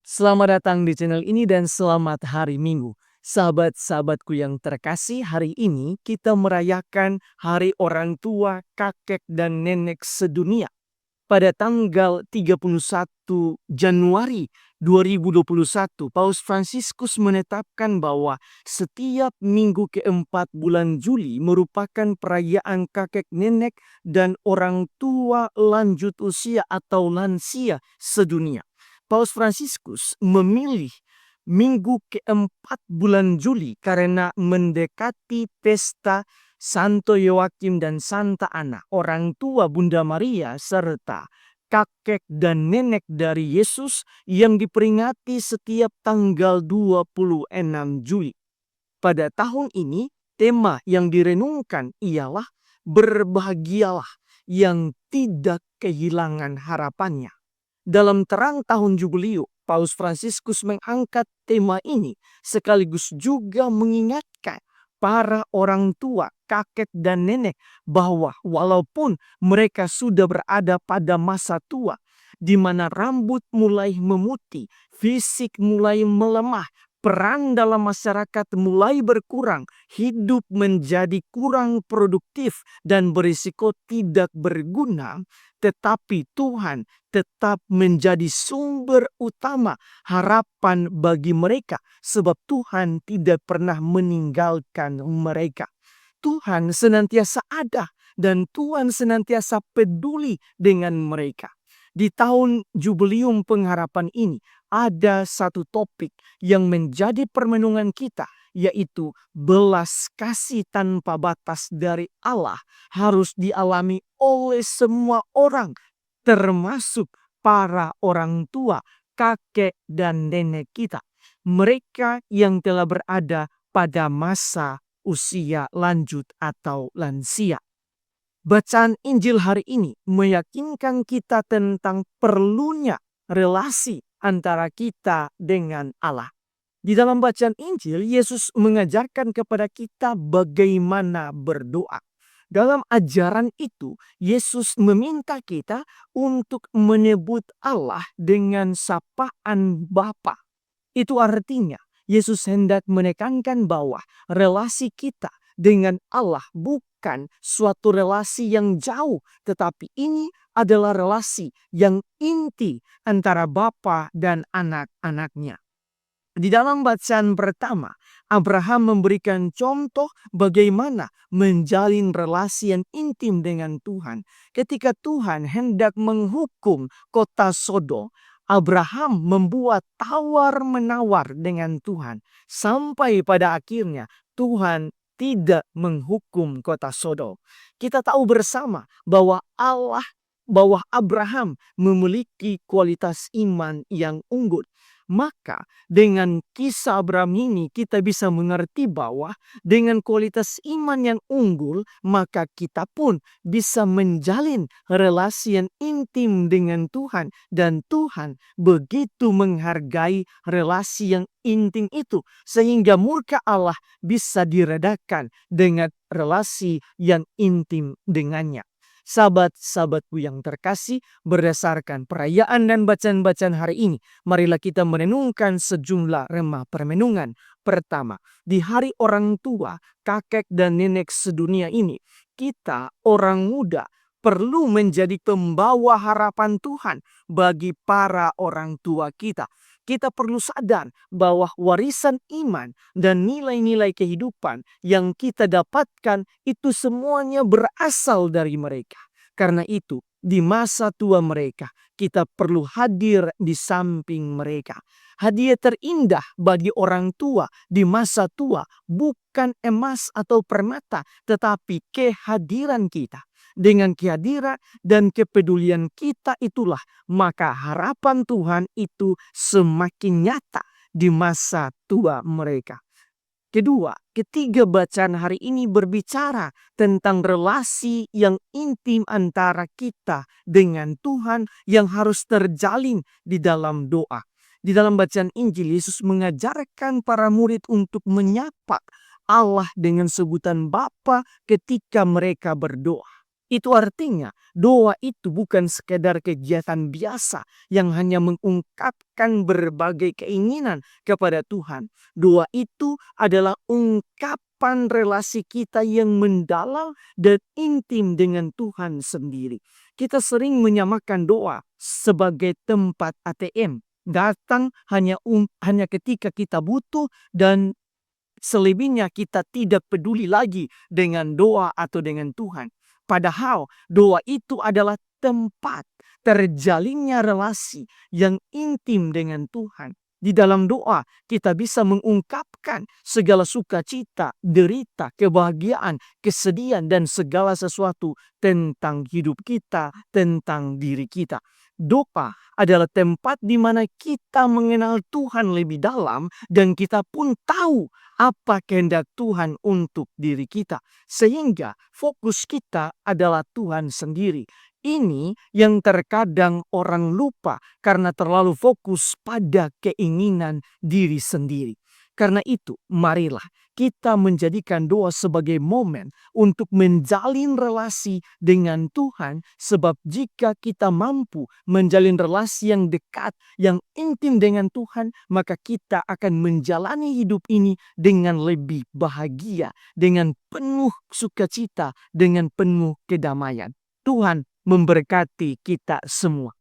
Selamat datang di channel ini dan selamat hari Minggu. Sahabat-sahabatku yang terkasih, hari ini kita merayakan Hari Orang Tua, Kakek dan Nenek Sedunia. Pada tanggal 31 Januari 2021, Paus Fransiskus menetapkan bahwa setiap minggu keempat bulan Juli merupakan perayaan kakek nenek dan orang tua lanjut usia atau lansia sedunia. Paus Fransiskus memilih minggu keempat bulan Juli karena mendekati pesta Santo Yoakim dan Santa Ana, orang tua Bunda Maria, serta kakek dan nenek dari Yesus yang diperingati setiap tanggal 26 Juli. Pada tahun ini, tema yang direnungkan ialah berbahagialah yang tidak kehilangan harapannya. Dalam terang tahun Jubiliu, Paus Fransiskus mengangkat tema ini sekaligus juga mengingatkan para orang tua, kakek dan nenek bahwa walaupun mereka sudah berada pada masa tua, di mana rambut mulai memutih, fisik mulai melemah, peran dalam masyarakat mulai berkurang, hidup menjadi kurang produktif dan berisiko tidak berguna, tetapi Tuhan tetap menjadi sumber utama harapan bagi mereka, sebab Tuhan tidak pernah meninggalkan mereka. Tuhan senantiasa ada dan Tuhan senantiasa peduli dengan mereka. Di tahun Jubilium Pengharapan ini ada satu topik yang menjadi permenungan kita, yaitu belas kasih tanpa batas dari Allah harus dialami oleh semua orang, termasuk para orang tua, kakek dan nenek kita. Mereka yang telah berada pada masa usia lanjut atau lansia. Bacaan Injil hari ini meyakinkan kita tentang perlunya relasi antara kita dengan Allah. Di dalam bacaan Injil, Yesus mengajarkan kepada kita bagaimana berdoa. Dalam ajaran itu, Yesus meminta kita untuk menyebut Allah dengan sapaan Bapa. Itu artinya Yesus hendak menekankan bahwa relasi kita dengan Allah bukan suatu relasi yang jauh, tetapi ini adalah relasi yang inti antara Bapa dan anak-anaknya. Di dalam bacaan pertama, Abraham memberikan contoh bagaimana menjalin relasi yang intim dengan Tuhan. Ketika Tuhan hendak menghukum kota Sodom, Abraham membuat tawar-menawar dengan Tuhan. Sampai pada akhirnya Tuhan tidak menghukum kota Sodom. Kita tahu bersama bahwa Abraham memiliki kualitas iman yang unggul. Maka dengan kisah Abraham ini kita bisa mengerti bahwa dengan kualitas iman yang unggul, maka kita pun bisa menjalin relasi yang intim dengan Tuhan. Dan Tuhan begitu menghargai relasi yang intim itu, sehingga murka Allah bisa diredakan dengan relasi yang intim dengannya. Sahabat-sahabatku yang terkasih, berdasarkan perayaan dan bacaan-bacaan hari ini, marilah kita merenungkan sejumlah remah permenungan. Pertama, di hari orang tua, kakek dan nenek sedunia ini, kita orang muda perlu menjadi pembawa harapan Tuhan bagi para orang tua kita. Kita perlu sadar bahwa warisan iman dan nilai-nilai kehidupan yang kita dapatkan itu semuanya berasal dari mereka. Karena itu, di masa tua mereka, kita perlu hadir di samping mereka. Hadiah terindah bagi orang tua di masa tua bukan emas atau permata, tetapi kehadiran kita. Dengan kehadiran dan kepedulian kita itulah, maka harapan Tuhan itu semakin nyata di masa tua mereka. Ketiga bacaan hari ini berbicara tentang relasi yang intim antara kita dengan Tuhan yang harus terjalin di dalam doa. Di dalam bacaan Injil, Yesus mengajarkan para murid untuk menyapa Allah dengan sebutan Bapa ketika mereka berdoa. Itu artinya doa itu bukan sekedar kegiatan biasa yang hanya mengungkapkan berbagai keinginan kepada Tuhan. Doa itu adalah ungkapan relasi kita yang mendalam dan intim dengan Tuhan sendiri. Kita sering menyamakan doa sebagai tempat ATM. Datang hanya ketika kita butuh dan selebihnya kita tidak peduli lagi dengan doa atau dengan Tuhan. Padahal doa itu adalah tempat terjalinnya relasi yang intim dengan Tuhan. Di dalam doa kita bisa mengungkapkan segala sukacita, derita, kebahagiaan, kesedihan, dan segala sesuatu tentang hidup kita, tentang diri kita. Doa adalah tempat di mana kita mengenal Tuhan lebih dalam dan kita pun tahu apa kehendak Tuhan untuk diri kita. Sehingga fokus kita adalah Tuhan sendiri. Ini yang terkadang orang lupa karena terlalu fokus pada keinginan diri sendiri. Karena itu, marilah kita menjadikan doa sebagai momen untuk menjalin relasi dengan Tuhan, sebab jika kita mampu menjalin relasi yang dekat, yang intim dengan Tuhan, maka kita akan menjalani hidup ini dengan lebih bahagia, dengan penuh sukacita, dengan penuh kedamaian. Tuhan memberkati kita semua.